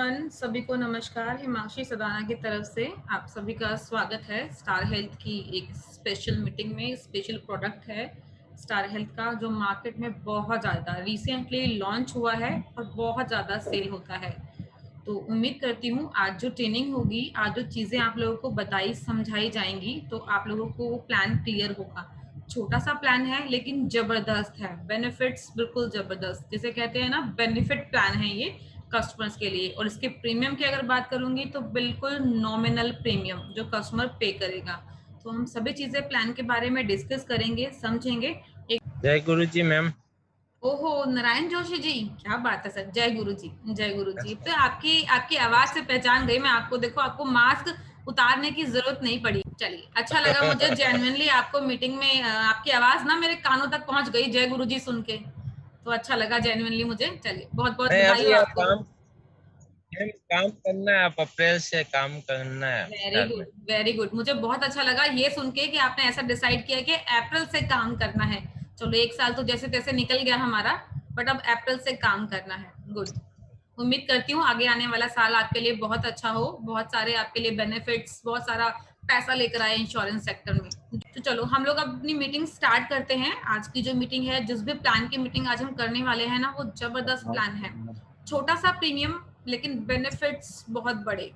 Everyone, सभी को नमस्कार। हिमांशी सदाना की तरफ से आप सभी का स्वागत है। स्टार हेल्थ की एक स्पेशल मीटिंग में स्पेशल प्रोडक्ट है स्टार हेल्थ का, जो मार्केट में बहुत ज़्यादा रिसेंटली लॉन्च हुआ है और बहुत ज़्यादा सेल होता है। तो उम्मीद करती हूँ आज जो ट्रेनिंग होगी, आज जो चीज़ें आप लोगों को बताई समझाई जाएंगी, तो आप लोगों को वो प्लान क्लियर होगा। छोटा सा प्लान है लेकिन जबरदस्त है, बेनिफिट्स बिल्कुल जबरदस्त, जिसे कहते हैं ना बेनिफिट प्लान है ये कस्टमर्स के लिए। और इसके प्रीमियम की अगर बात करूंगी तो बिल्कुल नॉमिनल प्रीमियम जो कस्टमर पे करेगा। तो हम सभी चीजें प्लान के बारे में डिस्कस करेंगे, समझेंगे। एक जय गुरु जी मैम। ओहो, नारायण जोशी जी, क्या बात है सर। जय गुरु जी, जय गुरु जी। तो आपकी आपकी आवाज से पहचान गई मैं आपको। देखो, आपको मास्क उतारने की जरूरत नहीं पड़ी। चलिए, अच्छा लगा मुझे जेन्युइनली आपको मीटिंग में आपकी आवाज ना मेरे कानों तक पहुंच गई जय गुरु जी सुन के। तो अच्छा लगा जेन्युइनली मुझे। चलिए, बहुत बहुत नहीं, बधाई अभी हो आप आपको। काम करना है, आप अप्रैल से काम करना है वेरी स्टार गुड, में। Very good. मुझे बहुत अच्छा लगा ये सुन के कि आपने ऐसा डिसाइड किया कि अप्रैल से काम करना है। चलो, एक साल तो जैसे तैसे निकल गया हमारा, बट अब अप्रैल से काम करना है। गुड। उम्मीद करती हूँ आगे आने वाला साल आपके लिए बहुत अच्छा हो, बहुत सारे आपके लिए बेनिफिट्स, बहुत सारा पैसा लेकर आए इंश्योरेंस सेक्टर में। तो चलो, हम लोग अपनी मीटिंग स्टार्ट करते हैं। आज की जो मीटिंग है, जिस भी प्लान की मीटिंग आज हम करने वाले हैं ना, वो जबरदस्त प्लान है। छोटा सा प्रीमियम लेकिन बेनिफिट्स बहुत बड़े।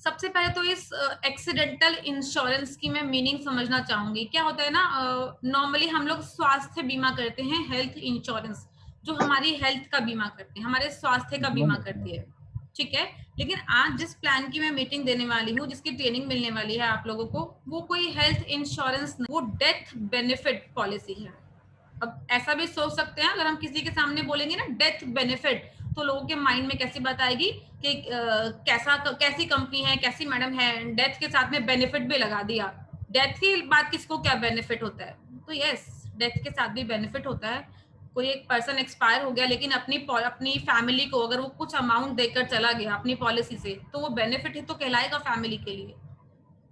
सबसे पहले तो इस एक्सीडेंटल इंश्योरेंस की मैं मीनिंग समझना चाहूंगी। क्या होता है ना, नॉर्मली हम लोग स्वास्थ्य बीमा करते हैं, हेल्थ इंश्योरेंस, जो हमारी हेल्थ का बीमा करते हैं, हमारे स्वास्थ्य का बीमा करती है। ठीक है। लेकिन आज जिस प्लान की मैं मीटिंग देने वाली हूँ, जिसकी ट्रेनिंग मिलने वाली है आप लोगों को, वो कोई हेल्थ इंश्योरेंस नहीं, वो डेथ बेनिफिट पॉलिसी है। अब ऐसा भी सोच सकते हैं, अगर हम किसी के सामने बोलेंगे ना डेथ बेनिफिट, तो लोगों के माइंड में कैसी बात आएगी कि कैसी कंपनी है, कैसी मैडम है, डेथ के साथ में बेनिफिट भी लगा दिया। डेथ की बात किसको क्या बेनिफिट होता है? तो यस, डेथ के साथ भी बेनिफिट होता है। कोई एक पर्सन एक्सपायर हो गया, लेकिन अपनी अपनी फैमिली को अगर वो कुछ अमाउंट देकर चला गया अपनी पॉलिसी से, तो वो बेनिफिट ही तो कहलाएगा फैमिली के लिए।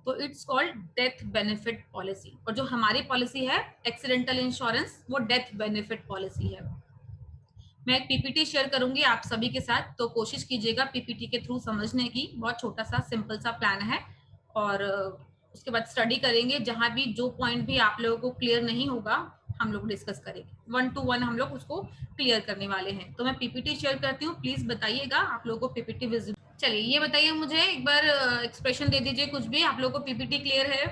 तो it's called death benefit policy. और जो हमारी पॉलिसी है एक्सीडेंटल इंश्योरेंस, वो डेथ बेनिफिट पॉलिसी है। मैं एक पीपीटी शेयर करूंगी आप सभी के साथ, तो कोशिश कीजिएगा पीपीटी के थ्रू समझने की। बहुत छोटा सा सिंपल सा प्लान है। और उसके बाद स्टडी करेंगे। जहां भी जो पॉइंट भी आप लोगों को क्लियर नहीं होगा, हम लोग डिस्कस करेंगे 1 to 1, हम लोग उसको क्लियर करने वाले हैं। तो मैं पीपीटी शेयर करती हूँ, प्लीज बताइएगा आप लोगों को पीपीटी विजिबल। चलिए, ये बताइए मुझे एक बार, एक्सप्रेशन दे दीजिए कुछ भी। आप लोगों को पीपीटी क्लियर है?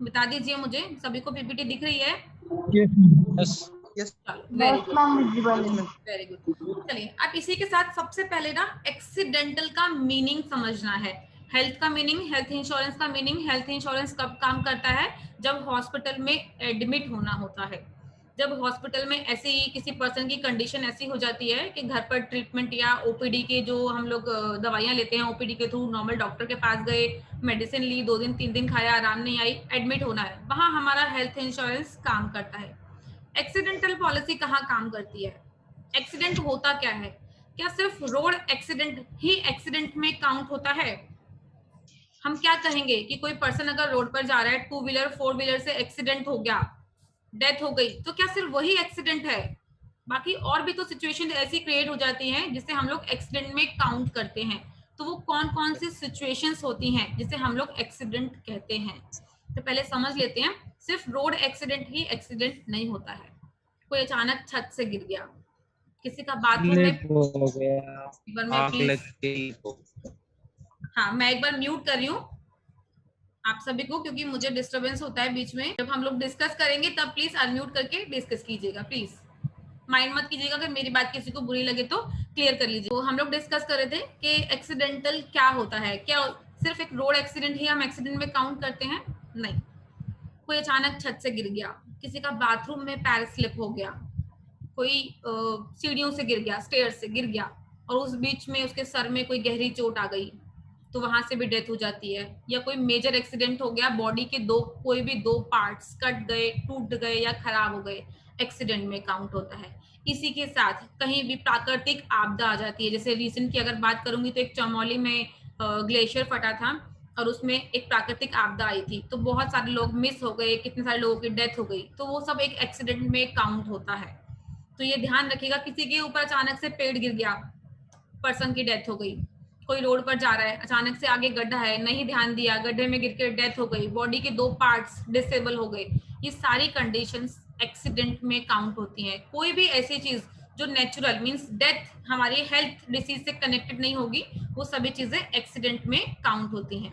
बता दीजिए मुझे, सभी को पीपीटी दिख रही है? बस। यस चलो, very good, ma'am. Very good. चलिए, अब इसी के साथ सबसे पहले ना एक्सीडेंटल का मीनिंग समझना है। हेल्थ का मीनिंग, हेल्थ इंश्योरेंस का मीनिंग। हेल्थ इंश्योरेंस कब काम करता है? जब हॉस्पिटल में एडमिट होना होता है। जब हॉस्पिटल में ऐसी किसी पर्सन की कंडीशन ऐसी हो जाती है कि घर पर ट्रीटमेंट या ओपीडी के जो हम लोग दवाइयाँ लेते हैं, ओपीडी के थ्रू नॉर्मल डॉक्टर के पास गए, मेडिसिन ली, 2 दिन 3 दिन खाया, आराम नहीं आई, एडमिट होना है, वहां हमारा हेल्थ इंश्योरेंस काम करता है। एक्सीडेंटल पॉलिसी कहाँ काम करती है? एक्सीडेंट होता क्या है? क्या सिर्फ रोड एक्सीडेंट ही एक्सीडेंट में काउंट होता है? हम क्या कहेंगे कि कोई पर्सन अगर रोड पर जा रहा है, 2 व्हीलर 4 व्हीलर से एक्सीडेंट हो गया, डेथ हो गई, तो क्या सिर्फ वही एक्सीडेंट है? बाकी और भी तो सिचुएशन ऐसी क्रिएट हो जाती हैं जिसे हम लोग एक्सीडेंट में काउंट करते हैं। तो वो कौन कौन सी सिचुएशंस होती हैं जिसे हम लोग एक्सीडेंट कहते हैं? तो पहले समझ लेते हैं। सिर्फ रोड एक्सीडेंट ही एक्सीडेंट नहीं होता है। कोई अचानक छत से गिर गया, किसी का बाथरूम में, स्लिप हो गया, एक बार मैं आग प्लीज, लग गई तो। हाँ मैं एक बार म्यूट कर रही हूँ आप सभी को, क्योंकि मुझे डिस्टरबेंस होता है बीच में। जब हम लोग डिस्कस करेंगे तब प्लीज अनम्यूट करके डिस्कस कीजिएगा। प्लीज माइंड मत कीजिएगा, अगर मेरी बात किसी को बुरी लगे तो क्लियर कर लीजिए। तो हम लोग डिस्कस कर रहे थे कि एक्सीडेंटल क्या होता है। क्या सिर्फ एक रोड एक्सीडेंट ही हम एक्सीडेंट में काउंट करते हैं? नहीं। कोई अचानक छत से गिर गया, किसी का बाथरूम में पैर स्लिप हो गया, कोई सीढ़ियों से गिर गया, स्टेयर से गिर गया, और उस बीच में उसके सर में कोई गहरी चोट आ गई, तो वहां से भी डेथ हो जाती है। या कोई मेजर एक्सीडेंट हो गया, बॉडी के कोई भी 2 पार्ट्स कट गए, टूट गए या खराब हो गए, एक्सीडेंट में काउंट होता है। इसी के साथ कहीं भी प्राकृतिक आपदा आ जाती है। जैसे रिसेंट की अगर बात करूंगी तो एक चमोली में ग्लेशियर फटा था, और उसमें एक प्राकृतिक आपदा आई थी, तो बहुत सारे लोग मिस हो गए, कितने सारे लोगों की डेथ हो गई, तो वो सब एक एक्सीडेंट में काउंट होता है। तो ये ध्यान रखिएगा, किसी के ऊपर अचानक से पेड़ गिर गया, पर्सन की डेथ हो गई, कोई रोड पर जा रहा है, अचानक से आगे गड्ढा है, नहीं ध्यान दिया, गड्ढे में गिर के डेथ हो गई, बॉडी के 2 पार्ट्स डिसेबल हो गए, ये सारी कंडीशंस एक्सीडेंट में काउंट होती हैं। कोई भी ऐसी चीज जो नेचुरल मींस डेथ हमारी हेल्थ डिसीज से कनेक्टेड नहीं होगी, वो सभी चीजें एक्सीडेंट में काउंट होती हैं।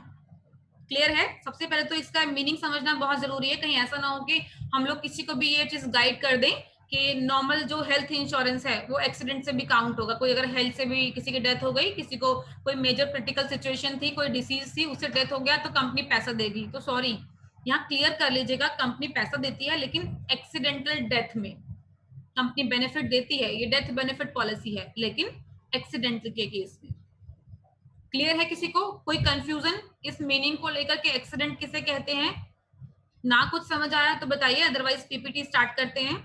क्लियर है? सबसे पहले तो इसका मीनिंग समझना बहुत जरूरी है, कहीं ऐसा ना हो कि हम लोग किसी को भी ये चीज गाइड कर दें कि नॉर्मल जो हेल्थ इंश्योरेंस है वो एक्सीडेंट से भी काउंट होगा। कोई अगर हेल्थ से भी किसी की डेथ हो गई, किसी को कोई मेजर क्रिटिकल सिचुएशन थी, कोई डिसीज थी, उससे डेथ हो गया तो कंपनी पैसा देगी। तो सॉरी, यहाँ क्लियर कर लीजिएगा, कंपनी पैसा देती है लेकिन एक्सीडेंटल डेथ में कंपनी बेनिफिट देती है, ये डेथ बेनिफिट पॉलिसी है, लेकिन एक्सीडेंटल के केस में। क्लियर है किसी को? कोई कंफ्यूजन इस मीनिंग को लेकर के एक्सीडेंट किसे कहते हैं? ना कुछ समझ आया तो बताइए, अदरवाइज पीपीटी स्टार्ट करते हैं।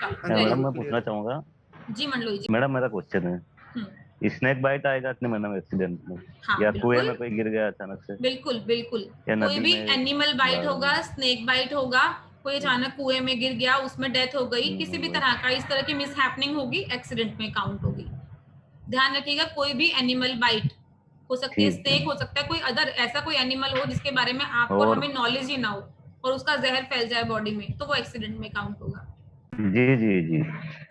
मैडम मैं पूछना चाहूंगा। जी मंडलोई जी। मैडम मेरा क्वेश्चन है, स्नेक बाइट आएगा कि मैडम एक्सीडेंट में? हाँ, या कुएं बिल्कुल में कोई गिर गया अचानक से? बिल्कुल बिल्कुल, या कोई नदी भी में? एनिमल बाइट होगा, स्नेक बाइट होगा, कोई अचानक कुएं में गिर गया, उसमें डेथ हो गई, किसी भी तरह का इस तरह की मिस हैपनिंग होगी, एक्सीडेंट में काउंट होगी। ध्यान रखिएगा, कोई भी एनिमल बाइट हो सकती है, ठीक है। स्नेक हो सकता है, कोई अदर ऐसा कोई एनिमल हो जिसके बारे में आपको और और हमें नॉलेज ही ना हो और उसका जहर फैल जाए बॉडी में, तो वो एक्सीडेंट में काउंट होगा। जी जी जी।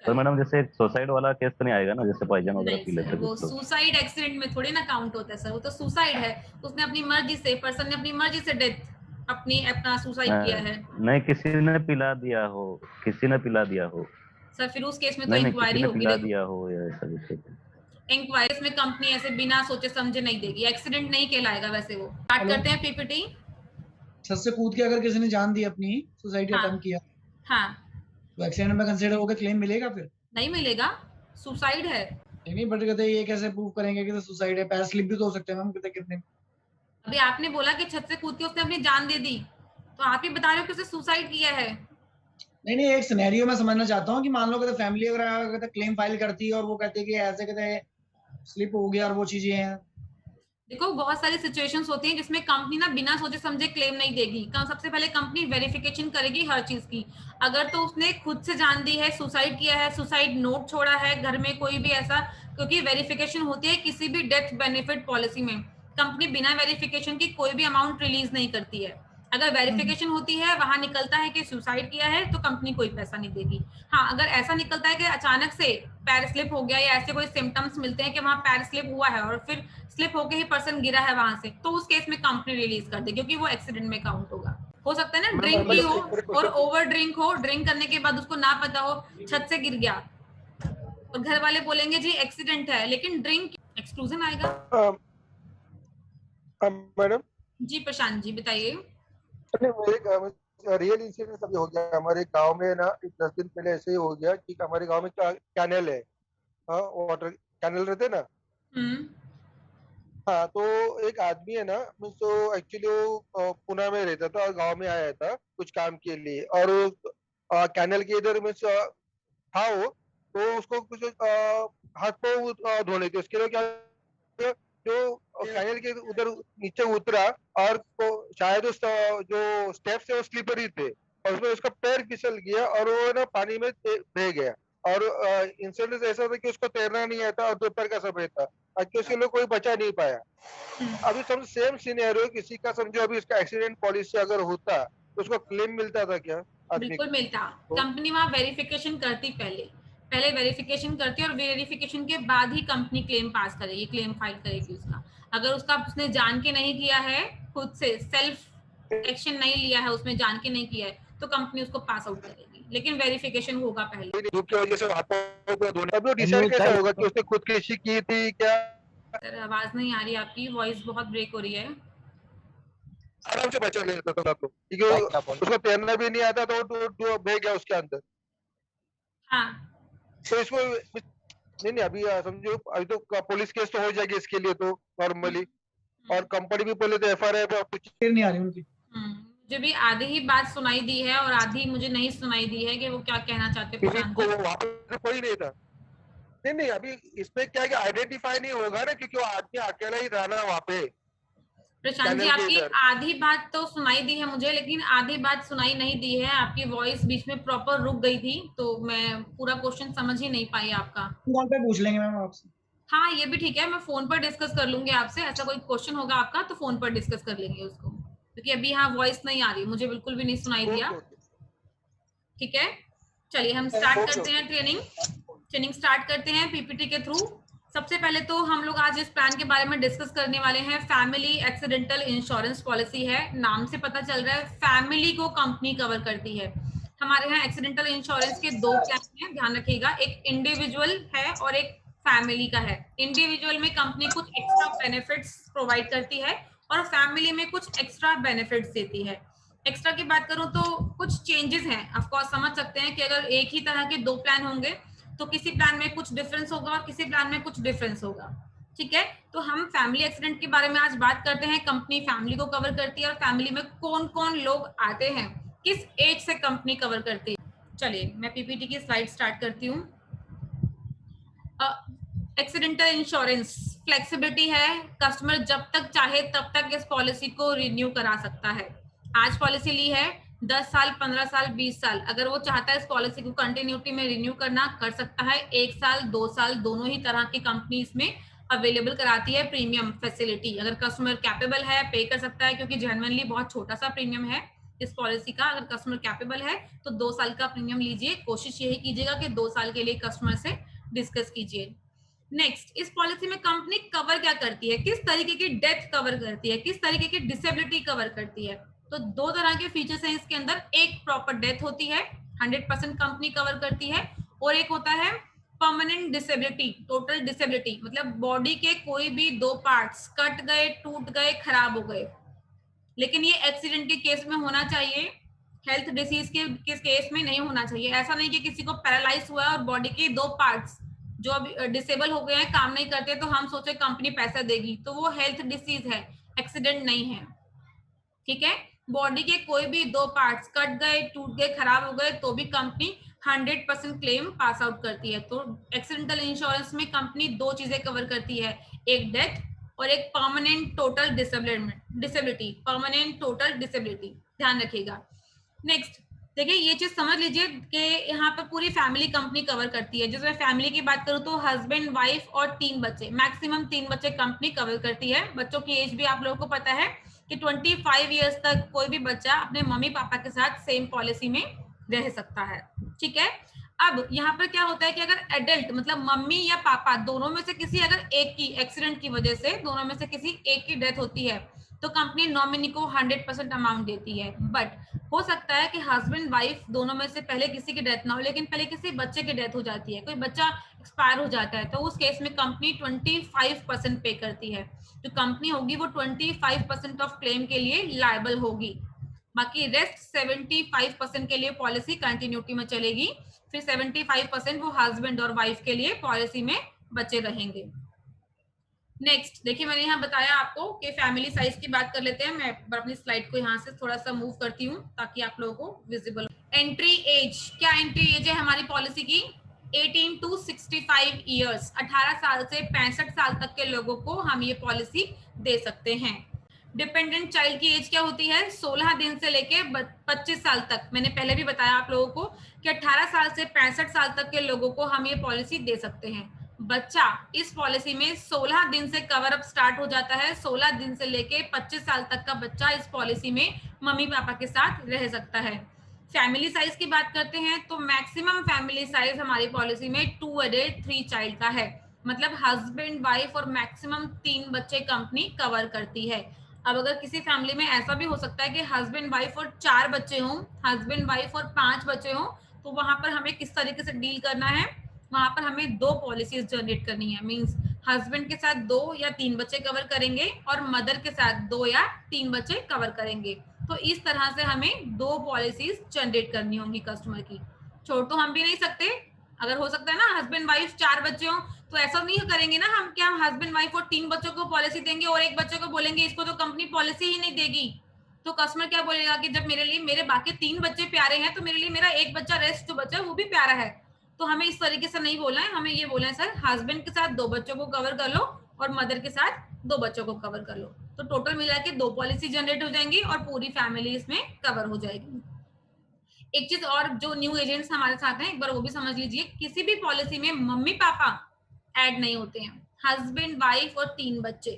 तो मैडम जैसे सुसाइड वाला केस तो नहीं आएगा ना, जैसे पॉइजन वगैरह नहीं पी लेते सर, वो कुछ लोग? सुसाइड एक्सीडेंट में थोड़ी ना काउंट होता है सर, वो तो सुसाइड है, उसने अपनी मर्जी से, पर्सन ने अपनी मर्जी से डेथ अपना सुसाइड किया है। नहीं, किसी ने पिला दिया हो, किसी ने पिला दिया हो। सर फिर उस केस में तो नहीं नहीं, किसी इंक्वायरी ने होगी। पिला देखो, दिया हो या ऐसा कुछ। इंक्वायरी में कंपनी ऐसे बिना सोचे समझे नहीं देगी, एक्सीडेंट नहीं कहलाएगा वैसे वो। स्टार्ट करते हैं पीपीटी। छत से कूद के अगर किसी ने जान दी अपनी, सुसाइड का हाँ अटेम्प्ट किया, हाँ, तो एक्सीडेंट में कंसीडर होकर क्लेम मिलेगा फिर? नहीं मिलेगा, सुसाइड है। नहीं, बट कहते हैं ये कैसे प्रूव करेंगे कि तो सुसाइड है? पैर स्लिप भी तो हो सकते हैं मैम, कहते कितने। अभी आपने बोला कि छत से कूद के उसने अपनी जान दे दी, तो आप ही बता रहे हो कि उसने सुसाइड किया है। नहीं, एक सिनेरियो मैं समझना चाहता हूँ कि मान लो कहते फैमिली अगर कहते क्लेम फाइल करती है और वो कहती है कि ऐसे कहते स्लिप हो गया और वो चीजें हैं। देखो बहुत सारी सिचुएशंस होती हैं जिसमें कंपनी ना बिना सोचे समझे क्लेम नहीं देगी। सबसे पहले कंपनी वेरिफिकेशन करेगी हर चीज की। अगर तो उसने खुद से जान दी है, सुसाइड किया है, सुसाइड नोट छोड़ा है घर में कोई भी ऐसा, क्योंकि वेरिफिकेशन होती है किसी भी डेथ बेनिफिट पॉलिसी में, कंपनी बिना वेरिफिकेशन की कोई भी अमाउंट रिलीज नहीं करती है। अगर वेरिफिकेशन होती है, वहां निकलता है कि सुसाइड किया है, तो कंपनी कोई पैसा नहीं देगी। हाँ, अगर ऐसा निकलता है कि अचानक से पैर स्लिप हो गया या ऐसे कोई सिम्टम्स मिलते हैं कि वहां पैर स्लिप हुआ है और फिर स्लिप होके ही पर्सन गिरा है वहां से, तो उस केस में कंपनी रिलीज कर दे, क्योंकि वो एक्सीडेंट में काउंट होगा। हो सकता है ना ड्रिंक की हो और ओवर ड्रिंक हो, ड्रिंक करने के बाद उसको ना पता हो, छत से गिर गया और घर वाले बोलेंगे जी एक्सीडेंट है, लेकिन ड्रिंक एक्सक्लूजन आएगा। मैडम जी प्रशांत जी बताइए। मेरे रियल इंसिडेंट अभी हो गया हमारे गांव में ना, 10 दिन पहले ऐसे ही हो गया कि हमारे गांव में कैनल है, हाँ, वाटर कैनल रहते ना। हाँ, तो एक आदमी है ना, मीन्स तो एक्चुअली वो पुणे में रहता था और गांव में आया था कुछ काम के लिए, और कैनल के इधर मीन्स था वो, तो उसको कुछ हाथ पाँव धोने थे। उसके लिए क्या, जो कैनल के उधर नीचे उतरा और शायद उस जो स्टेप्स है वो स्लिपरी थे और उसमें उसका पैर फिसल गया और वो ना पानी में बह गया। और इंसिडेंट ऐसा था कि उसको तैरना नहीं आता और दोपहर का समय था, ताकि उसके लिए कोई बचा नहीं पाया। अभी समझो सेम सिनेरियो किसी का, समझो अभी इसका एक्सीडेंट पॉलिसी अगर होता तो उसको क्लेम मिलता था क्या? बिल्कुल मिलता। कंपनी वहां वेरिफिकेशन करती, पहले वेरिफिकेशन करती और वेरिफिकेशन के बाद ही कंपनी क्लेम पास करेगी, क्लेम फाइल करेगी उसका। अगर उसका उसने जान के नहीं किया है, खुद से सेल्फ एक्शन नहीं लिया है, उसमें जान के नहीं किया है, तो कंपनी उसको पास आउट करेगी, लेकिन वेरिफिकेशन होगा पहले। धूप की वजह से हाथों धोने, अब डिसाइड कैसे होगा कि उसने खुदकुशी की थी क्या? सर आवाज नहीं आ रही आपकी, वॉइस बहुत ब्रेक हो रही है। आराम से बचा लेता था तो, क्योंकि उसको तैरना भी नहीं आता, तो वो बह गया उसके अंदर। हाँ, तो इसको नहीं अभी समझो, अभी तो पुलिस केस तो हो जाएगी इसके लिए तो नॉर्मली, और कंपनी भी पहले तो एफआईआर कुछ नहीं आ रही उनकी। मुझे भी आधी ही बात सुनाई दी है और आधी मुझे नहीं सुनाई दी है कि वो क्या कहना चाहते हैं। किसी को वहां पे कोई नहीं था। नहीं अभी इसमें क्या है कि आइडेंटिफाई नहीं होगा ना, क्योंकि वो आदमी अकेला ही रहना वहां पे। प्रशांत जी आपकी आधी बात तो सुनाई दी है मुझे, लेकिन आधी बात सुनाई नहीं दी है। आपकी वॉइस बीच में प्रॉपर रुक गई थी, तो मैं पूरा क्वेश्चन समझ ही नहीं पाई आपका। कॉल पे पूछ लेंगे मैम आपसे। हाँ ये भी ठीक है, मैं फोन पर डिस्कस कर लूंगी आपसे, ऐसा कोई क्वेश्चन होगा आपका तो फोन पर डिस्कस कर लेंगे उसको, क्योंकि अभी यहाँ वॉइस नहीं आ रही, मुझे बिल्कुल भी नहीं सुनाई दिया। ओके ओके ठीक है, चलिए हम स्टार्ट ओके करते हैं ट्रेनिंग स्टार्ट करते हैं पीपीटी के थ्रू। सबसे पहले तो हम लोग आज इस प्लान के बारे में डिस्कस करने वाले हैं। फैमिली एक्सीडेंटल इंश्योरेंस पॉलिसी है, नाम से पता चल रहा है फैमिली को कंपनी कवर करती है। हमारे यहाँ एक्सीडेंटल इंश्योरेंस के दो प्लान हैं, ध्यान रखिएगा, एक इंडिविजुअल है और एक फैमिली का है। इंडिविजुअल में कंपनी कुछ एक्स्ट्रा बेनिफिट्स प्रोवाइड करती है और फैमिली में कुछ एक्स्ट्रा बेनिफिट्स देती है। एक्स्ट्रा की बात करूं तो कुछ चेंजेस हैं, ऑफकोर्स समझ सकते हैं कि अगर एक ही तरह के दो प्लान होंगे तो किसी प्लान में कुछ डिफरेंस होगा और किसी प्लान में कुछ डिफरेंस होगा। ठीक है, तो हम फैमिली एक्सीडेंट के बारे में आज बात करते हैं। कंपनी फैमिली को कवर करती है और फैमिली में कौन कौन लोग आते हैं, किस एज से कंपनी कवर करती है। चलिए मैं पीपीटी की स्लाइड स्टार्ट करती हूँ। एक्सीडेंटल इंश्योरेंस फ्लेक्सिबिलिटी है, कस्टमर जब तक चाहे तब तक इस पॉलिसी को रिन्यू करा सकता है। आज पॉलिसी ली है, 10 साल 15 साल 20 साल, अगर वो चाहता है इस पॉलिसी को कंटिन्यूटी में रिन्यू करना कर सकता है। 1 साल 2 साल दोनों ही तरह की कंपनी इसमें अवेलेबल कराती है प्रीमियम फैसिलिटी। अगर कस्टमर कैपेबल है पे कर सकता है, क्योंकि जेन्युइनली बहुत छोटा सा प्रीमियम है इस पॉलिसी का। अगर कस्टमर कैपेबल है तो 2 साल का प्रीमियम लीजिए, कोशिश यही कीजिएगा कि 2 साल के लिए कस्टमर से डिस्कस कीजिए। नेक्स्ट, इस पॉलिसी में कंपनी कवर क्या करती है, किस तरीके की डेथ कवर करती है, किस तरीके की डिसेबिलिटी कवर करती है। तो दो तरह के फीचर्स हैं इसके अंदर, एक प्रॉपर डेथ होती है 100% कंपनी कवर करती है, और एक होता है परमानेंट डिसेबिलिटी, टोटल डिसेबिलिटी, मतलब बॉडी के कोई भी 2 पार्ट्स कट गए, टूट गए, खराब हो गए। लेकिन ये एक्सीडेंट के केस में होना चाहिए, हेल्थ डिसीज के केस में नहीं होना चाहिए। ऐसा नहीं कि किसी को पैरालाइज हुआ है और बॉडी के 2 पार्ट्स जो अब डिसेबल हो गए हैं, काम नहीं करते, तो हम सोचे कंपनी पैसा देगी, तो वो हेल्थ डिसीज है, एक्सीडेंट नहीं है। ठीक है, बॉडी के कोई भी 2 पार्ट्स कट गए, टूट गए, खराब हो गए, तो भी कंपनी 100% क्लेम पास आउट करती है। तो एक्सीडेंटल इंश्योरेंस में कंपनी 2 चीजें कवर करती है, एक डेथ और एक permanent total disability, permanent total disability, ध्यान रखिएगा। नेक्स्ट देखिए, ये चीज समझ लीजिए कि यहाँ पर पूरी फैमिली कंपनी कवर करती है। जिसमें फैमिली की बात करूँ तो हस्बैंड, वाइफ और 3 बच्चे, मैक्सिमम 3 बच्चे कंपनी कवर करती है। बच्चों की एज भी आप लोगों को पता है कि 25 ईयर्स तक कोई भी बच्चा अपने मम्मी पापा के साथ सेम पॉलिसी में रह सकता है। ठीक है, अब यहाँ पर क्या होता है कि अगर एडल्ट मतलब मम्मी या पापा दोनों में से किसी अगर एक की एक्सीडेंट की वजह से दोनों में से किसी एक की डेथ होती है तो कंपनी नॉमिनी को 100% अमाउंट देती है। बट हो सकता है कि हस्बैंड वाइफ दोनों में से पहले किसी की डेथ ना हो, लेकिन पहले किसी बच्चे की डेथ हो जाती है, कोई बच्चा एक्सपायर हो जाता है, तो उस केस में कंपनी 25% पे करती है। जो कंपनी होगी वो 25% ऑफ क्लेम के लिए लायबल होगी। बाकी रेस्ट 75% के लिए पॉलिसी कंटिन्यूटी में चलेगी, फिर 75% वो हस्बैंड और वाइफ के लिए पॉलिसी में बचे रहेंगे। नेक्स्ट देखिए, मैंने यहाँ बताया आपको कि फैमिली साइज की बात कर लेते हैं। मैं अपनी स्लाइड को यहाँ से थोड़ा सा मूव करती हूँ ताकि आप लोगों को विजिबल। एंट्री एज, क्या एंट्री एज है हमारी पॉलिसी की? 18 to 65 ईयर्स, 18 साल से 65 साल तक के लोगों को हम ये पॉलिसी दे सकते हैं। डिपेंडेंट चाइल्ड की एज क्या होती है? 16 दिन से लेके 25 साल तक। मैंने पहले भी बताया आप लोगों को कि 18 साल से 65 साल तक के लोगों को हम ये पॉलिसी दे सकते हैं। बच्चा इस पॉलिसी में 16 दिन से कवर अप स्टार्ट हो जाता है। 16 दिन से लेके 25 साल तक का बच्चा इस पॉलिसी में मम्मी पापा के साथ रह सकता है। फैमिली साइज की बात करते हैं तो मैक्सिमम फैमिली साइज हमारी पॉलिसी में 2 एडल्ट 3 चाइल्ड का है, मतलब हस्बैंड वाइफ और मैक्सिमम 3 बच्चे कंपनी कवर करती है। अब अगर किसी फैमिली में ऐसा भी हो सकता है कि हस्बैंड वाइफ और 4 बच्चे हों, हस्बैंड वाइफ और 5 बच्चे हों, तो वहां पर हमें किस तरीके से डील करना है? वहां पर हमें 2 पॉलिसीज जनरेट करनी है। मींस हस्बैंड के साथ 2 या 3 बच्चे कवर करेंगे और मदर के साथ 2 या 3 बच्चे कवर करेंगे। तो इस तरह से हमें 2 पॉलिसीज जनरेट करनी होंगी कस्टमर की। छोड़ तो हम भी नहीं सकते। अगर हो सकता है ना हस्बैंड वाइफ 4 बच्चे हों, तो ऐसा नहीं करेंगे ना हम, क्या हस्बैंड वाइफ और 3 बच्चों को पॉलिसी देंगे और एक बच्चे को बोलेंगे इसको तो कंपनी पॉलिसी ही नहीं देगी। तो कस्टमर क्या बोलेगा कि जब मेरे लिए मेरे बाकी 3 बच्चे प्यारे हैं तो मेरे लिए मेरा एक बच्चा रेस्ट जो बच्चा है वो भी प्यारा है। तो हमें इस तरीके से नहीं बोलना है, हमें ये बोलना है सर हस्बैंड के साथ 2 बच्चों को कवर कर लो और मदर के साथ 2 बच्चों को कवर कर लो। तो टोटल मिला के 2 पॉलिसी जनरेट हो जाएंगी और पूरी फैमिली इसमें कवर हो जाएगी। एक चीज और, जो न्यू एजेंट्स हमारे साथ हैं एक बार वो भी समझ लीजिए, किसी भी पॉलिसी में मम्मी पापा ऐड नहीं होते हैं। हस्बैंड, वाइफ और 3 बच्चे।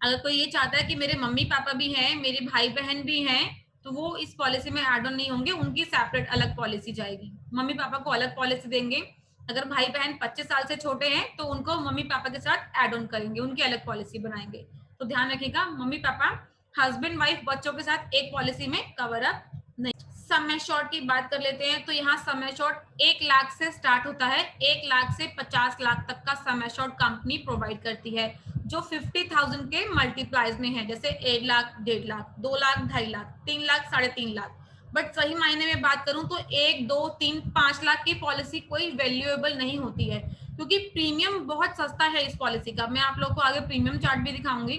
अगर कोई ये चाहता है कि मेरे मम्मी पापा भी हैं, मेरे भाई बहन भी हैं, तो वो इस पॉलिसी में ऐड ऑन नहीं होंगे, उनकी सेपरेट अलग पॉलिसी जाएगी। मम्मी पापा को अलग पॉलिसी देंगे। अगर भाई बहन 25 साल से छोटे हैं तो उनको मम्मी पापा के साथ ऐड ऑन करेंगे, उनकी अलग पॉलिसी बनाएंगे। तो ध्यान रखिएगा, मम्मी पापा, हस्बैंड वाइफ, बच्चों के साथ एक पॉलिसी में कवर अप नहीं। सम एश्योर्ड की बात कर लेते हैं। तो यहाँ सम एश्योर्ड 1 लाख से स्टार्ट होता है। 1 लाख से 50 लाख तक का सम एश्योर्ड कंपनी प्रोवाइड करती है, जो 50,000 के मल्टीप्लाइज में है, जैसे 1 लाख, 1.5 लाख, 2 लाख, 2.5 लाख, 3 लाख, 3.5 लाख। बट सही मायने में बात करूं तो 1, 2, 3, 5 लाख की पॉलिसी कोई वैल्यूएबल नहीं होती है, क्योंकि प्रीमियम बहुत सस्ता है इस पॉलिसी का। मैं आप लोग को आगे प्रीमियम चार्ट भी दिखाऊंगी।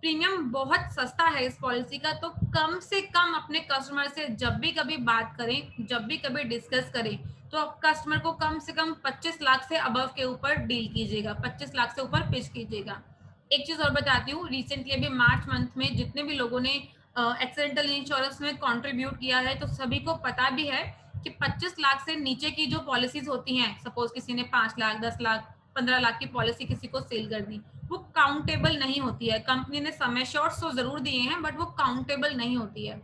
प्रीमियम बहुत सस्ता है इस पॉलिसी का। तो कम से कम अपने कस्टमर से जब भी कभी बात करें, जब भी कभी डिस्कस करें, तो आप कस्टमर को कम से कम 25 लाख से अबव के ऊपर डील कीजिएगा, 25 लाख से ऊपर पिच कीजिएगा। एक चीज और बताती हूँ, रिसेंटली अभी मार्च मंथ में जितने भी लोगों ने एक्सीडेंटल इंश्योरेंस में कंट्रीब्यूट किया है, तो सभी को पता भी है कि 25 लाख से नीचे की जो पॉलिसीज होती हैं, सपोज किसी ने 5 लाख, 10 लाख, 15 लाख की पॉलिसी किसी को सेल कर दी, वो काउंटेबल नहीं होती है। कंपनी ने सम एश्योर्ड तो जरूर दिए हैं, बट वो काउंटेबल नहीं होती है।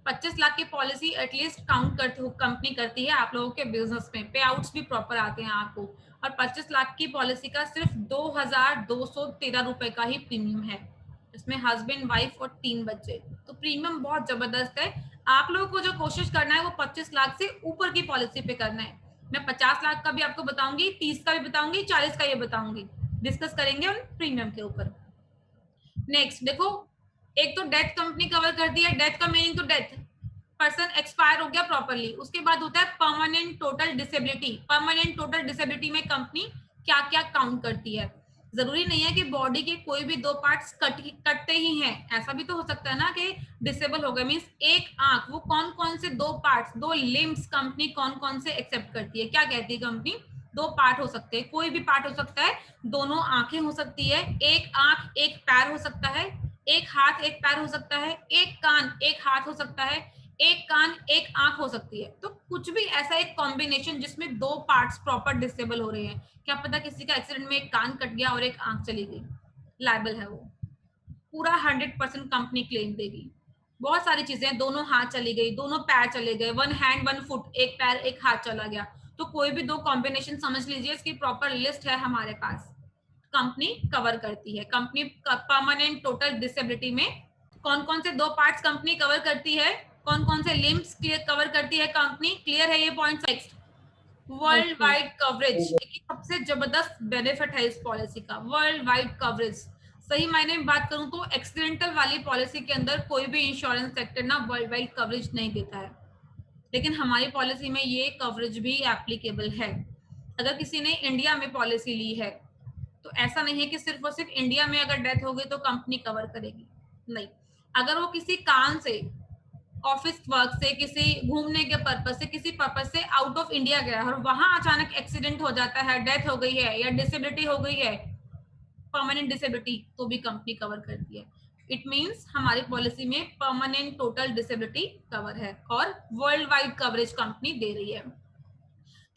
25 लाख की पॉलिसी एटलीस्ट काउंट करती कंपनी करती है आप लोगों के बिजनेस में, पे आउट्स भी प्रॉपर आते हैं आपको। और 25 लाख की पॉलिसी का सिर्फ 2,213 रुपए का ही प्रीमियम है, इसमें हस्बैंड, वाइफ और 3 बच्चे। तो प्रीमियम बहुत जबरदस्त है। आप लोगों को जो कोशिश करना है वो 25 लाख से ऊपर की पॉलिसी पे करना है। मैं 50 लाख का भी आपको बताऊंगी, 30 का भी बताऊंगी, 40 का ये बताऊंगी, डिस्कस करेंगे उन प्रीमियम के ऊपर। नेक्स्ट देखो, एक तो डेथ कंपनी कवर करती है। डेथ का मीनिंग तो डेथ, पर्सन एक्सपायर हो गया प्रॉपरली। उसके बाद होता है permanent total disability. Permanent total disability में कंपनी क्या क्या काउंट करती है। जरूरी नहीं है कि बॉडी के कोई भी 2 पार्ट्स कटते ही हैं, ऐसा भी तो हो सकता है ना कि डिसेबल हो गए, मींस एक आंख। वो कौन कौन से 2 पार्ट्स, 2 लिम्स कंपनी कौन कौन से एक्सेप्ट करती है, क्या कहती है कंपनी? 2 पार्ट हो सकते हैं, कोई भी पार्ट हो सकता है, दोनों आंखें हो सकती है, एक आंख एक पैर हो सकता है, एक हाथ एक पैर हो सकता है, एक कान एक हाथ हो सकता है, एक कान एक आंख हो सकती है। तो कुछ भी ऐसा एक कॉम्बिनेशन जिसमें 2 पार्ट्स प्रॉपर डिसेबल हो रहे हैं। क्या पता किसी का एक्सीडेंट में एक कान कट गया और एक आंख चली गई, लायबल है वो, पूरा 100% कंपनी क्लेम देगी। बहुत सारी चीजें, दोनों हाथ चली गई, दोनों पैर चले गए, 1 हैंड 1 फुट, एक पैर एक हाथ चला गया, तो कोई भी 2 कॉम्बिनेशन समझ लीजिए, इसकी प्रॉपर लिस्ट है हमारे पास, कंपनी कवर करती है। कंपनी परमानेंट टोटल डिसेबिलिटी में कौन कौन से 2 पार्ट्स कंपनी कवर करती है, कौन कौन से लिम्स कवर करती है कंपनी, क्लियर है ये point? Next, world wide coverage. सबसे जबरदस्त बेनिफिट है इस पॉलिसी का, वर्ल्ड वाइड कवरेज। सही मायने में बात करूं तो एक्सीडेंटल वाली पॉलिसी के अंदर कोई भी इंश्योरेंस सेक्टर ना वर्ल्ड वाइड कवरेज नहीं देता है, लेकिन हमारी पॉलिसी में ये कवरेज भी एप्लीकेबल है। अगर किसी ने इंडिया में पॉलिसी ली है तो ऐसा नहीं है कि सिर्फ और सिर्फ इंडिया में अगर डेथ हो गई तो कंपनी कवर करेगी, नहीं। अगर वो किसी कारण से, ऑफिस वर्क से, किसी घूमने के पर्पज से, किसी पर्पज से आउट ऑफ इंडिया गया और वहां अचानक एक्सीडेंट हो जाता है, डेथ हो गई है या डिसेबिलिटी हो गई है, परमानेंट डिसेबिलिटी, तो भी कंपनी कवर करती है। इट मींस हमारी पॉलिसी में परमानेंट टोटल डिसेबिलिटी कवर है और वर्ल्ड वाइड कवरेज कंपनी दे रही है।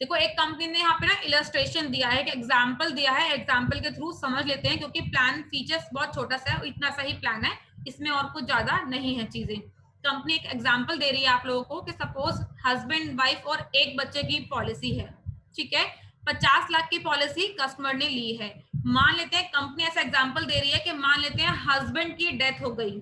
देखो, एक कंपनी ने यहाँ पे ना इलस्ट्रेशन दिया है, एक एग्जाम्पल दिया है, एग्जाम्पल के थ्रू समझ लेते हैं, क्योंकि प्लान फीचर्स बहुत छोटा सा है, इतना सा ही प्लान है, इसमें और कुछ ज्यादा नहीं है चीजें। कंपनी एक एग्जाम्पल दे रही है आप लोगों को कि सपोज हस्बैंड, वाइफ और एक बच्चे की पॉलिसी है, ठीक है, 50 लाख की पॉलिसी कस्टमर ने ली है। मान लेते हैं कंपनी ऐसा एग्जाम्पल दे रही है कि मान लेते हैं हस्बैंड की डेथ हो गई,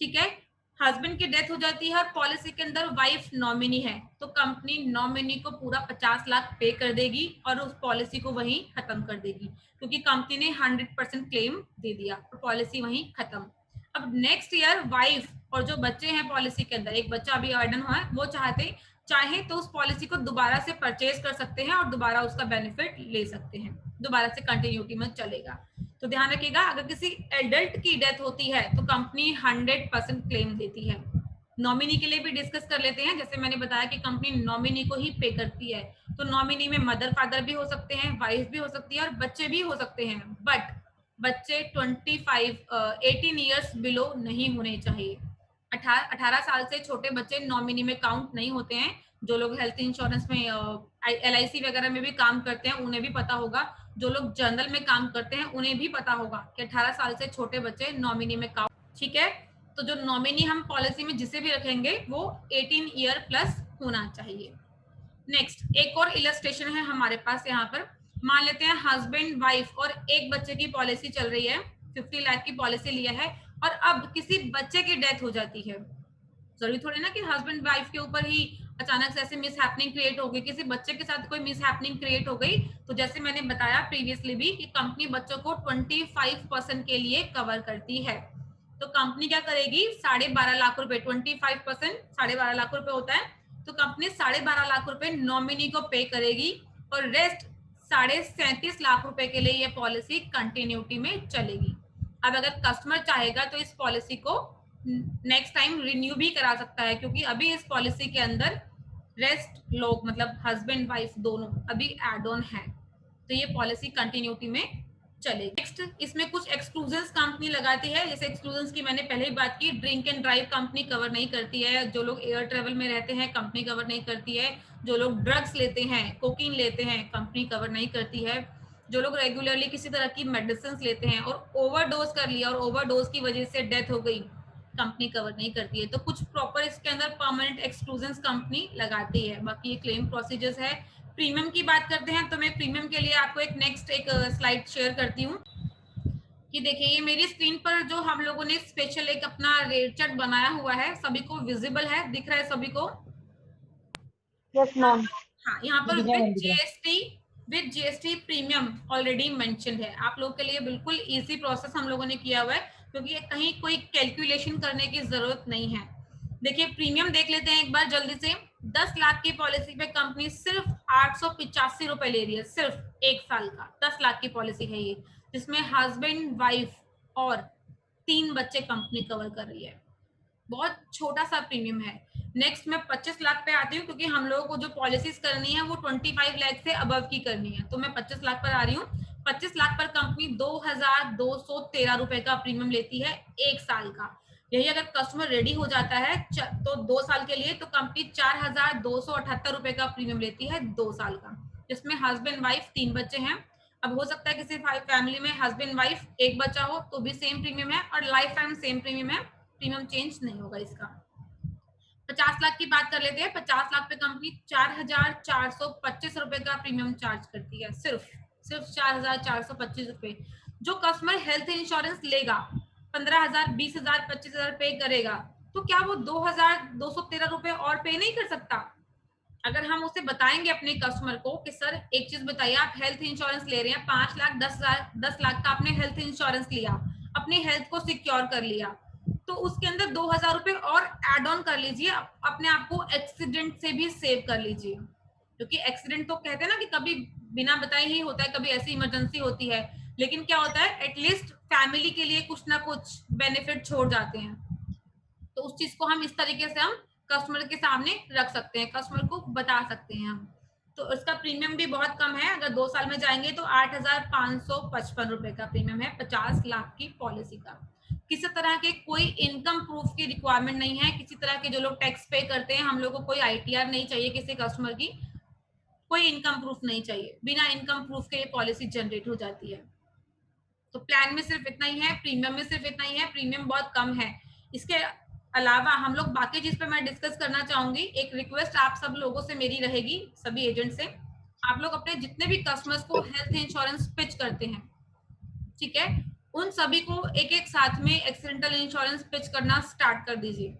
ठीक है, हस्बैंड की डेथ हो जाती है और पॉलिसी के अंदर वाइफ नॉमिनी है, तो कंपनी नॉमिनी को पूरा 50 लाख पे कर देगी और उस पॉलिसी को वहीं खत्म कर देगी, क्योंकि कंपनी ने 100% क्लेम दे दिया, तो पॉलिसी वहीं खत्म। अब नेक्स्ट ईयर वाइफ और जो बच्चे हैं पॉलिसी के अंदर, एक बच्चा अभी ऑर्डन हुआ है, वो चाहे तो उस पॉलिसी को दोबारा से परचेज कर सकते हैं और दोबारा उसका बेनिफिट ले सकते हैं, दोबारा से कंटिन्यूटी में चलेगा। तो ध्यान रखिएगा, अगर किसी एडल्ट की डेथ होती है तो कंपनी 100% क्लेम देती है। नॉमिनी के लिए भी डिस्कस कर लेते हैं, जैसे मैंने बताया कि कंपनी नॉमिनी को ही पे करती है, तो नॉमिनी में मदर फादर भी हो सकते हैं, वाइफ भी हो सकती है और बच्चे भी हो सकते हैं, बट बच्चे 18 ईयर्स बिलो नहीं होने चाहिए। 18 साल से छोटे बच्चे नॉमिनी में काउंट नहीं होते हैं। जो लोग हेल्थ इंश्योरेंस में LIC वगैरह में भी काम करते हैं उन्हें भी पता होगा, जो लोग जनरल में काम करते हैं उन्हें भी पता होगा कि 18 साल से छोटे बच्चे नॉमिनी में काउंट, ठीक है। तो जो नॉमिनी हम पॉलिसी में जिसे भी रखेंगे वो 18 ईयर प्लस होना चाहिए। नेक्स्ट एक और इलस्ट्रेशन है हमारे पास यहाँ पर। मान लेते हैं हस्बैंड वाइफ और एक बच्चे की पॉलिसी चल रही है, 50 लाख की पॉलिसी लिया है और अब किसी बच्चे की डेथ हो जाती है। जरूरी थोड़ी ना कि हस्बैंड वाइफ के ऊपर ही अचानक से ऐसे मिस हैपनिंग क्रिएट हो गई, किसी बच्चे के साथ कोई मिस हैपनिंग क्रिएट हो गई, तो जैसे मैंने बताया प्रीवियसली भी कि कंपनी बच्चों को 25% के लिए कवर करती है। तो कंपनी क्या करेगी, 12.5 लाख रुपए, 25% 12.5 लाख रुपए होता है, तो कंपनी 12.5 लाख रुपए नॉमिनी को पे करेगी और रेस्ट 37.5 लाख रुपए के लिए ये पॉलिसी कंटिन्यूटी में चलेगी। अब अगर कस्टमर चाहेगा तो इस पॉलिसी को नेक्स्ट टाइम रिन्यू भी करा सकता है, क्योंकि अभी इस पॉलिसी के अंदर रेस्ट लोग मतलब हस्बैंड वाइफ दोनों अभी एड ऑन है, तो ये पॉलिसी कंटिन्यूटी में चलेगी। नेक्स्ट इसमें कुछ एक्सक्लूजन्स कंपनी लगाती है। जैसे एक्सक्लूजन्स की मैंने पहले ही बात की, drink and drive company cover नहीं करती है, जो लोग एयर ट्रेवल में रहते हैं कंपनी कवर नहीं करती है, जो लोग ड्रग्स लेते हैं, कोकीन लेते हैं कंपनी कवर नहीं करती है, जो लोग रेगुलरली किसी तरह की मेडिसिन लेते हैं और ओवरडोज कर लिया और ओवरडोज की वजह से डेथ हो गई, कंपनी कवर नहीं करती है। तो कुछ प्रॉपर इसके अंदर परमानेंट एक्सक्लूजन्स कंपनी लगाती है। बाकी ये क्लेम प्रोसीजर्स है। प्रीमियम की बात करते हैं तो मैं प्रीमियम के लिए आपको एक स्लाइड शेयर करती हूँ कि देखिए ये मेरी स्क्रीन पर जो हम लोगों ने स्पेशल एक अपना रेट चार्ट बनाया हुआ है, सभी को विजिबल है, दिख रहा है सभी को? Yes ma'am. हाँ, यहाँ पर with GST premium already mentioned है। आप लोगों के लिए बिल्कुल इजी प्रोसेस हम लोगों ने किया हुआ है, क्योंकि कहीं कोई कैलकुलेशन करने की जरूरत नहीं है। देखिए प्रीमियम देख लेते हैं एक बार जल्दी से। 10 लाख की पॉलिसी पे कंपनी सिर्फ 885 रुपए ले रही है, सिर्फ एक साल का। 10 लाख की पॉलिसी है ये, जिसमें हस्बैंड वाइफ और 3 बच्चे कंपनी कवर कर रही है। बहुत छोटा सा प्रीमियम है। नेक्स्ट मैं 25 लाख पे आती हूँ, क्योंकि हम लोगों को जो पॉलिसीज करनी है वो 25 लाख से अबव की करनी है, तो मैं 25 लाख पर आ रही हूँ। 25 लाख पर कंपनी 2213 रुपए का प्रीमियम लेती है एक साल का। यही अगर कस्टमर रेडी हो जाता है तो 2 साल के लिए, तो कंपनी 4278 रुपए का प्रीमियम लेती है 2 साल का, जिसमें हस्बैंड वाइफ 3 बच्चे हैं। अब हो सकता है किसी फैमिली में हस्बैंड वाइफ एक बच्चा हो तो भी सेम प्रीमियम है और लाइफ टाइम सेम प्रीमियम है, प्रीमियम चेंज नहीं होगा इसका। 50 लाख की बात कर लेते हैं। 50 लाख पे कंपनी 4425 रुपए का प्रीमियम चार्ज करती है, सिर्फ 4425 रुपए। जो कस्टमर हेल्थ इंश्योरेंस लेगा 15,000 20,000 25,000 पे करेगा, तो क्या वो 2,213 रुपए और पे नहीं कर सकता? अगर हम उसे बताएंगे अपने कस्टमर को कि सर एक चीज बताइए, आप हेल्थ इंश्योरेंस ले रहे हैं 5 लाख 10 लाख का आपने हेल्थ इंश्योरेंस लिया, अपनी हेल्थ को सिक्योर कर लिया, तो उसके अंदर 2,000 रुपए और एड ऑन कर लीजिए, अपने आप को एक्सीडेंट से भी सेव कर लीजिए। क्योंकि एक्सीडेंट तो कहते हैं ना कि कभी बिना बताए ही होता है, कभी ऐसी इमरजेंसी होती है, लेकिन क्या होता है एटलीस्ट फैमिली के लिए कुछ ना कुछ बेनिफिट छोड़ जाते हैं। तो उस चीज को हम इस तरीके से हम कस्टमर के सामने रख सकते हैं, कस्टमर को बता सकते हैं हम। तो इसका प्रीमियम भी बहुत कम है। अगर 2 साल में जाएंगे तो 8,555 रुपए का प्रीमियम है 50 लाख की पॉलिसी का। किसी तरह के कोई इनकम प्रूफ की रिक्वायरमेंट नहीं है। किसी तरह के जो लोग टैक्स पे करते हैं, हम लोग को कोई ITR नहीं चाहिए, किसी कस्टमर की कोई इनकम प्रूफ नहीं चाहिए। बिना इनकम प्रूफ के ये पॉलिसी जनरेट हो जाती है। तो प्लान में सिर्फ इतना ही है, प्रीमियम में सिर्फ इतना ही है, प्रीमियम बहुत कम है। इसके अलावा हम लोग बाकी चीज पे मैं डिस्कस करना चाहूंगी। एक रिक्वेस्ट आप सब लोगों से मेरी रहेगी, सभी एजेंट से, आप लोग अपने जितने भी कस्टमर्स को हेल्थ इंश्योरेंस पिच करते हैं, ठीक है, उन सभी को एक एक साथ में एक्सीडेंटल इंश्योरेंस पिच करना स्टार्ट कर दीजिए।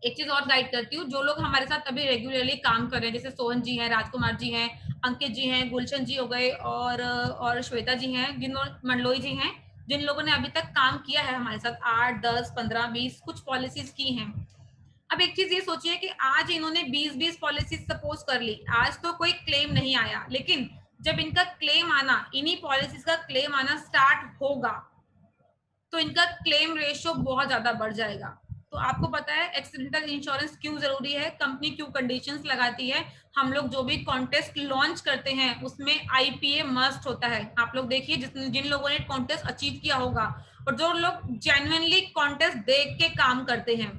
एक चीज और गाइड करती हूँ, जो लोग हमारे साथ अभी रेगुलरली काम कर रहे हैं, जैसे सोहन जी हैं, राजकुमार जी हैं, अंकित जी हैं, गुलशन जी हो गए और श्वेता जी हैं, मंडलोई जी हैं, जिन लोगों ने अभी तक काम किया है हमारे साथ 8 10 15 20 कुछ पॉलिसीज की हैं। अब एक चीज ये सोचिए कि आज इन्होंने 20 पॉलिसीज सपोज कर ली, आज तो कोई क्लेम नहीं आया, लेकिन जब इनका क्लेम आना, इन्हीं पॉलिसीज का क्लेम आना स्टार्ट होगा, तो इनका क्लेम रेशियो बहुत ज्यादा बढ़ जाएगा। तो आपको पता है एक्सीडेंटल इंश्योरेंस क्यों जरूरी है, कंपनी क्यों कंडीशंस लगाती है। हम लोग जो भी कॉन्टेस्ट लॉन्च करते हैं उसमें IPA मस्ट होता है। आप लोग देखिए जिन लोगों ने कॉन्टेस्ट अचीव किया होगा और जो लोग जेन्युइनली कॉन्टेस्ट देख के काम करते हैं।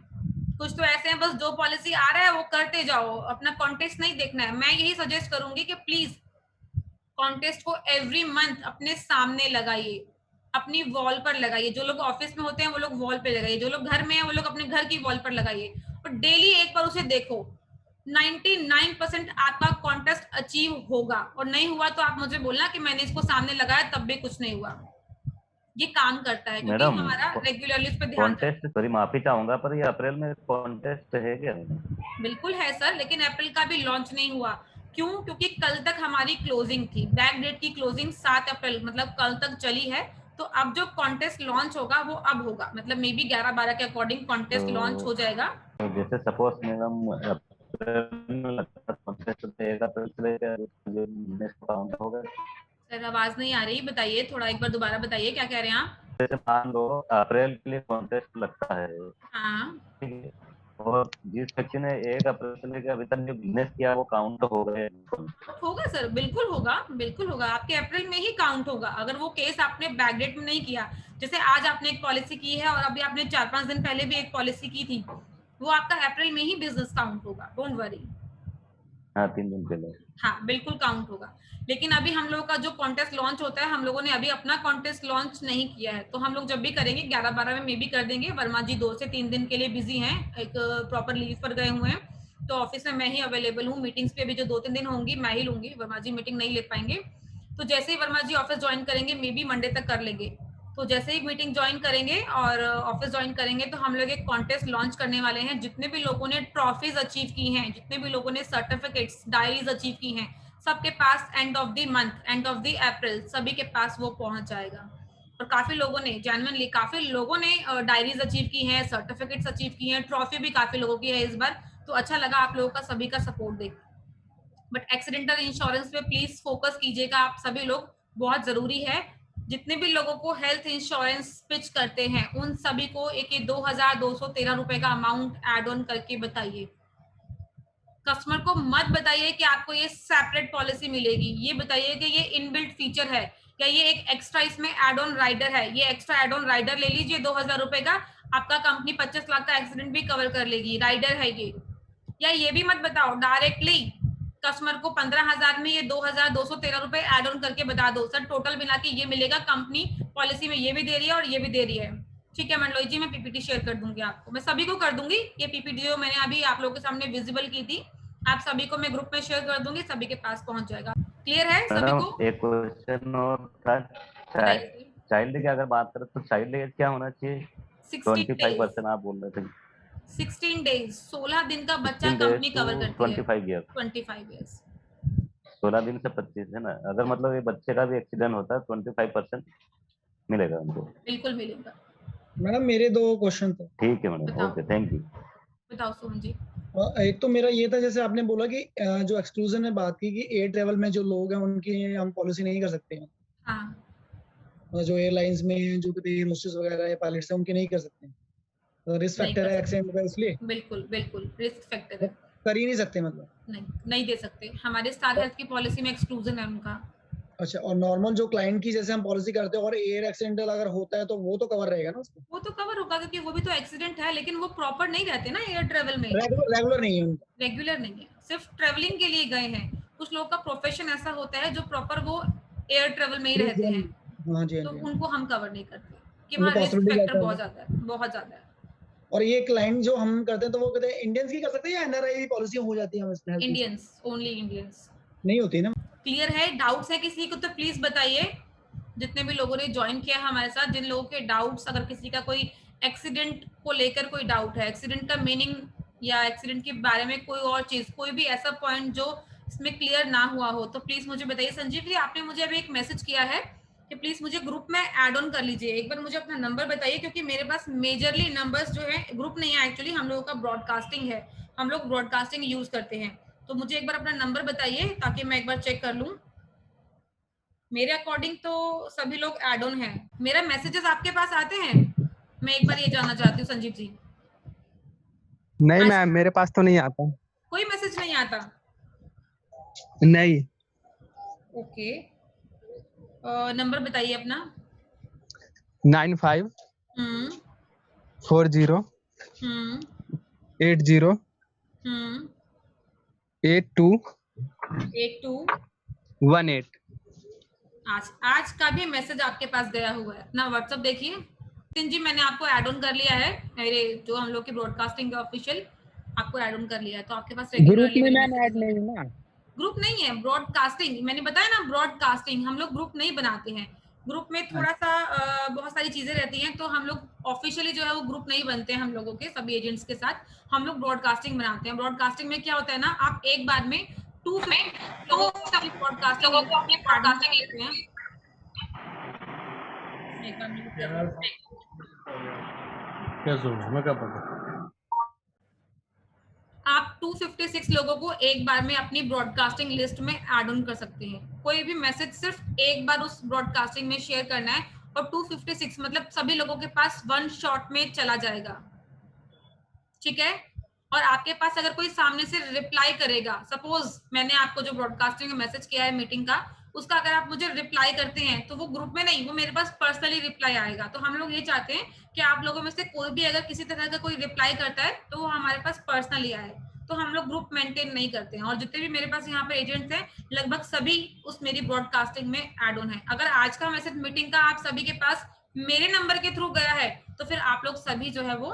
कुछ तो ऐसे हैं बस जो पॉलिसी आ रहा है वो करते जाओ, अपना कॉन्टेस्ट नहीं देखना है। मैं यही सजेस्ट करूंगी कि प्लीज कॉन्टेस्ट को एवरी मंथ अपने सामने लगाइए, अपनी वॉल पर लगाइए। जो लोग ऑफिस में होते हैं वो लोग वॉल पे लगाइए, जो लोग घर में हैं वो लोग अपने घर की वॉल पर लगाइए और डेली एक बार उसे देखो। 99% आपका कॉन्टेस्ट अचीव होगा, और नहीं हुआ तो आप मुझे बोलना कि मैंने इसको सामने लगाया तब भी कुछ नहीं हुआ। ये काम करता है क्योंकि मैडम हमारा रेगुलरली उस पर ध्यान देते कॉन्टेस्ट, सॉरी माफी चाहूंगा, पर ये अप्रैल में कॉन्टेस्ट है क्या? हैं। बिल्कुल है सर, लेकिन अप्रैल का भी लॉन्च नहीं हुआ। क्यों? क्योंकि कल तक हमारी क्लोजिंग थी, बैक डेट की क्लोजिंग 7 अप्रैल मतलब कल तक चली है। तो अब जो कॉन्टेस्ट लॉन्च होगा वो अब होगा, मतलब मे बी 11-12 के अकॉर्डिंग कॉन्टेस्ट लॉन्च हो जाएगा। तो जैसे सपोज मैडम अप्रैल में लगता कॉन्टेस्ट तो 1 अप्रैल से लेकर जो बिजनेस काउंट होगा। सर आवाज नहीं आ रही, बताइए थोड़ा, एक बार दोबारा बताइए क्या कह रहे हैं आप। जैसे मान लो अप्रैल के लिए कॉन्टेस्ट लगता है, हाँ ठीक है, और जिस व्यक्ति ने 1 अप्रैल से लेकर अभी तक जो बिजनेस किया वो काउंट हो गए। होगा सर, बिल्कुल होगा, बिल्कुल होगा, आपके अप्रैल में ही काउंट होगा। अगर वो केस आपने बैकडेट में नहीं किया, जैसे आज आपने एक पॉलिसी की है और अभी आपने 4-5 दिन पहले भी एक पॉलिसी की थी, वो आपका अप्रैल में ही बिजनेस काउंट होगा, डोंट वरी। हाँ 3 दिन पहले। हाँ बिल्कुल काउंट होगा। लेकिन अभी हम लोगों का जो कॉन्टेस्ट लॉन्च होता है, हम लोगों ने अभी अपना कॉन्टेस्ट लॉन्च नहीं किया है, तो हम लोग जब भी करेंगे 11-12 में मे भी कर देंगे। वर्मा जी 2 से 3 दिन के लिए बिजी हैं, एक प्रॉपर लीव पर गए हुए हैं, तो ऑफिस में मैं ही अवेलेबल हूँ। मीटिंग्स पे भी जो 2-3 दिन होंगी मैं ही लूंगी, वर्मा जी मीटिंग नहीं ले पाएंगे। तो जैसे ही वर्मा जी ऑफिस ज्वाइन करेंगे मे बी मंडे तक कर लेंगे। तो जैसे ही मीटिंग ज्वाइन करेंगे और ऑफिस ज्वाइन करेंगे तो हम लोग एक कॉन्टेस्ट लॉन्च करने वाले हैं। जितने भी लोगों ने ट्रॉफीज अचीव की हैं, जितने भी लोगों ने सर्टिफिकेट्स डायरीज अचीव की हैं, सबके पास end of the month, end of the April सभी के पास वो पहुंच जाएगा। और काफी लोगों ने जेन्युइनली, काफी लोगों ने डायरीज अचीव की हैं, सर्टिफिकेट्स अचीव की हैं, ट्रॉफी भी काफी लोगों की है इस बार। तो अच्छा लगा आप लोगों का सभी का सपोर्ट देख। बट एक्सीडेंटल इंश्योरेंस पे प्लीज फोकस कीजिएगा आप सभी लोग, बहुत जरूरी है। जितने भी लोगों को हेल्थ इंश्योरेंस पिच करते हैं उन सभी को एक 2213 रुपए का अमाउंट एड ऑन करके बताइए। कस्टमर को मत बताइए कि आपको ये सेपरेट पॉलिसी मिलेगी, ये बताइए कि ये इनबिल्ट फीचर है, या ये एक एक्स्ट्रा इसमें एड ऑन राइडर है, ये एक्स्ट्रा एड ऑन राइडर ले लीजिए 2000 रुपए का, आपका कंपनी 25 लाख का एक्सीडेंट भी कवर कर लेगी, राइडर है ये। या ये भी मत बताओ डायरेक्टली कस्टमर को 15,000 में ये 2213 रुपए एड ऑन करके बता दो, सर टोटल मिला के ये मिलेगा, कंपनी पॉलिसी में ये भी दे रही है और ये भी दे रही है। ठीक है मंडलोई जी, मैं पीपीटी शेयर कर दूंगी आपको, मैं सभी को कर दूंगी। ये पीपीटी जो मैंने अभी आप लोगों के सामने विजिबल की थी, आप सभी को मैं ग्रुप में शेयर कर दूंगी, सभी के पास पहुंच जाएगा। क्लियर है सभी मैडम को? एक क्वेश्चन और था, चाइल्ड की अगर बात करें तो चाइल्ड एज क्या होना चाहिए? 25% आप बोल रहे थे। 16 डेज, 16 दिन का बच्चा 16 कंपनी days कवर to करती है। 25 years। 25 ईयर्स 16 दिन से 25 है ना, अगर मतलब ये बच्चे का भी एक्सीडेंट होता है 25% मिलेगा उनको। बिल्कुल मिलेगा। मैडम मेरे 2 क्वेश्चन थे। ठीक है मैडम, बताओ। Okay, thank you. बताओ सोहन जी। एक तो मेरा ये था, जैसे आपने बोला कि जो एक्सक्लूजन में बात की कि एयर ट्रेवल में जो लोग हैं उनकी हम पॉलिसी नहीं कर सकते हैं, हाँ जो एयरलाइंस में जो एयर होस्टेस वगैरह या पायलट्स हैं उनके नहीं कर सकते हैं, रिस्क नहीं फैक्टर कर है सकते, एक्सीडेंट का, इसलिए बिल्कुल बिल्कुल रिस्क फैक्टर वो है। कर ही नहीं सकते मतलब। नहीं नहीं दे सकते, हमारे स्टार हेल्थ की पॉलिसी में एक्सक्लूजन है उनका। अच्छा, और नॉर्मल जो क्लाइंट की जैसे हम पॉलिसी करते हैं और एयर एक्सीडेंटल अगर होता है तो वो तो कवर रहेगा ना उसको? वो तो कवर होगा क्योंकि वो भी तो एक्सीडेंट है, लेकिन वो प्रॉपर नहीं रहते ना एयर ट्रेवल में, रेगुलर नहीं है उनका। रेगुलर नहीं है, सिर्फ ट्रेवलिंग के लिए गए हैं। कुछ लोगों का प्रोफेशन ऐसा होता है जो प्रॉपर वो एयर ट्रेवल में ही रहते हैं, हाँ जी, हाँ तो जी, उनको हम कवर नहीं करते कि उनको वहाँ रिस्क पॉसिबिलिटी फैक्टर ज्यादा बहुत है। ज्यादा है, बहुत ज्यादा है। और ये क्लाइंट जो हम करते हैं तो वो कहते हैं इंडियंस की कर सकते हैं या एनआरआई पॉलिसी हो जाती है हम इसमें? Indians, only Indians. नहीं होती ना? क्लियर है? डाउट्स है किसी को तो प्लीज बताइए। जितने भी लोगों ने ज्वाइन किया हमारे साथ, जिन लोगों के डाउट्स, अगर किसी का कोई एक्सीडेंट को लेकर कोई डाउट है, एक्सीडेंट का मीनिंग या एक्सीडेंट के बारे में कोई और चीज, कोई भी ऐसा पॉइंट जो इसमें क्लियर ना हुआ हो, तो प्लीज मुझे बताइए। संजीव जी आपने मुझे अभी एक मैसेज किया है कि प्लीज मुझे ग्रुप में ऐड ऑन कर लीजिए। एक बार मुझे अपना नंबर बताइए, क्योंकि मेरे पास मेजरली नंबर्स जो है, ग्रुप नहीं है एक्चुअली, हम लोगों का ब्रॉडकास्टिंग है, हम लोग ब्रॉडकास्टिंग यूज करते हैं। तो मुझे एक बार अपना नंबर बताइए ताकि मैं एक बार चेक कर लूं। मेरे अकॉर्डिंग तो सभी लोग एड ऑन हैं। मेरा मैसेजेस आपके पास आते हैं? मैं एक बार ये जानना चाहती हूँ संजीव जी। नहीं आज मैम, मेरे पास तो नहीं आता। कोई मैसेज नहीं आता? नहीं। ओके, नंबर बताइए अपना। 95 हम्म 40 हम्म 80 हम्म 82 82। 18। आज का भी मैसेज आपके पास गया हुआ है, अपना व्हाट्सएप देखिए। नितिन जी मैंने आपको ऐड ऑन कर लिया है, मेरे जो हम लोग की ब्रॉडकास्टिंग का ऑफिशियल आपको ऐड ऑन कर लिया है, तो आपके पास ग्रुप रेगुलरली में मेरे मैम ऐड मैसेजेस नहीं हैं। हूँ ना। ग्रुप नहीं है, ब्रॉडकास्टिंग मैंने बताया ना, ब्रॉडकास्टिंग हम लोग ग्रुप नहीं बनाते हैं। ग्रुप में थोड़ा सा बहुत सारी चीजें रहती हैं, तो हम लोग ऑफिशियली जो है वो ग्रुप नहीं बनते हैं हम लोगों के सभी एजेंट्स के साथ। हम लोग ब्रॉडकास्टिंग बनाते हैं। ब्रॉडकास्टिंग में क्या होता है ना, आप एक बार में 250 लोगों को अपनी ब्रॉडकास्टिंग लिस्ट में ऐड ऑन कर सकते हैं। एक बार म्यूट कर रहा हूँ। आप 256 लोगों को एक बार में अपनी ब्रॉडकास्टिंग लिस्ट में ऐड ऑन कर सकते हैं। कोई भी मैसेज सिर्फ एक बार उस ब्रॉडकास्टिंग में शेयर करना है और 256 मतलब सभी लोगों के पास वन शॉट में चला जाएगा, ठीक है। और आपके पास अगर कोई सामने से रिप्लाई करेगा, सपोज मैंने आपको जो ब्रॉडकास्टिंग का मैसेज किया है मीटिंग का, उसका अगर आप मुझे रिप्लाई करते हैं तो वो ग्रुप में नहीं, वो मेरे पास पर्सनली रिप्लाई आएगा। तो हम लोग ये चाहते हैं कि आप लोगों में से कोई भी अगर किसी तरह का कोई रिप्लाई करता है तो वो हमारे पास पर्सनली आए। तो हम लोग ग्रुप मेंटेन नहीं करते हैं। और जितने भी मेरे पास यहाँ पे एजेंट्स हैं लगभग सभी उस मेरी ब्रॉडकास्टिंग में ऐड ऑन है। अगर आज का मैसेज मीटिंग का आप सभी के पास मेरे नंबर के थ्रू गया है तो फिर आप लोग सभी जो है वो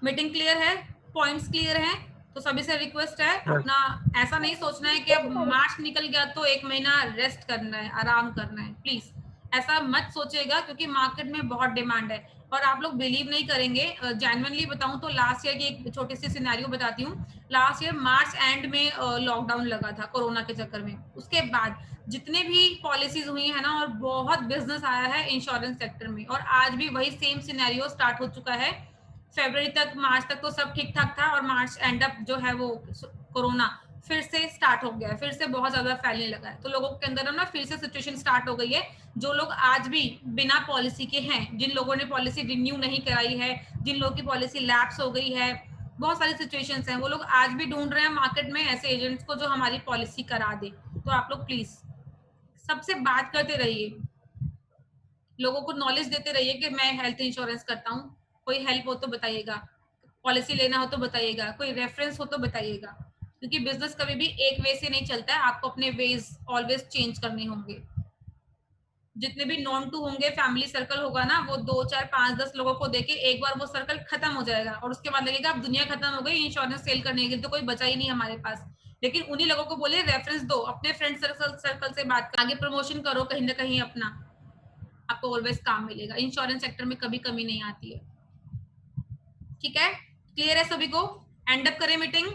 मीटिंग क्लियर है, पॉइंट्स क्लियर हैं। तो सभी से रिक्वेस्ट है, अपना ऐसा नहीं सोचना है कि अब मार्च निकल गया तो एक महीना रेस्ट करना है, आराम करना है। प्लीज ऐसा मत सोचेगा, क्योंकि मार्केट में बहुत डिमांड है। और आप लोग बिलीव नहीं करेंगे, जेन्युइनली बताऊं तो लास्ट ईयर की एक छोटी सी सिनेरियो बताती हूँ। लास्ट ईयर मार्च एंड में लॉकडाउन लगा था कोरोना के चक्कर में। उसके बाद जितने भी पॉलिसीज हुई है ना, और बहुत बिजनेस आया है इंश्योरेंस सेक्टर में। और आज भी वही सेम सिनेरियो स्टार्ट हो चुका है। फरवरी तक, मार्च तक तो सब ठीक ठाक था, और मार्च एंड अप जो है वो कोरोना फिर से स्टार्ट हो गया है, फिर से बहुत ज्यादा फैलने लगा है। तो लोगों के अंदर ना फिर से सिचुएशन स्टार्ट हो गई है। जो लोग आज भी बिना पॉलिसी के हैं, जिन लोगों ने पॉलिसी रिन्यू नहीं कराई है, जिन लोगों की पॉलिसी लैप्स हो गई है, बहुत सारी सिचुएशंस हैं, वो लोग आज भी ढूंढ रहे हैं मार्केट में ऐसे एजेंट्स को जो हमारी पॉलिसी करा दे। तो आप लोग प्लीज सबसे बात करते रहिए, लोगों को नॉलेज देते रहिए कि मैं हेल्थ इंश्योरेंस करता हूँ, कोई हेल्प हो तो बताइएगा, पॉलिसी लेना हो तो बताइएगा, कोई रेफरेंस हो तो बताइएगा। क्योंकि बिजनेस कभी भी एक वे से नहीं चलता है, आपको अपने वेज ऑलवेज चेंज करने होंगे। जितने भी नॉन टू होंगे, फैमिली सर्कल होगा ना, वो 2 4 5 10 लोगों को देके एक बार वो सर्कल खत्म हो जाएगा, और उसके बाद लगेगा अब दुनिया खत्म हो गई, इंश्योरेंस सेल करने के लिए तो कोई बचा ही नहीं हमारे पास। लेकिन उन्हीं लोगों को बोले रेफरेंस दो, अपने फ्रेंड सर्कल से बात कर, आगे प्रमोशन करो कहीं ना कहीं अपना, आपको ऑलवेज काम मिलेगा। इंश्योरेंस सेक्टर में कभी कमी नहीं आती है, ठीक है। क्लियर है सभी को? एंड अप करें मीटिंग।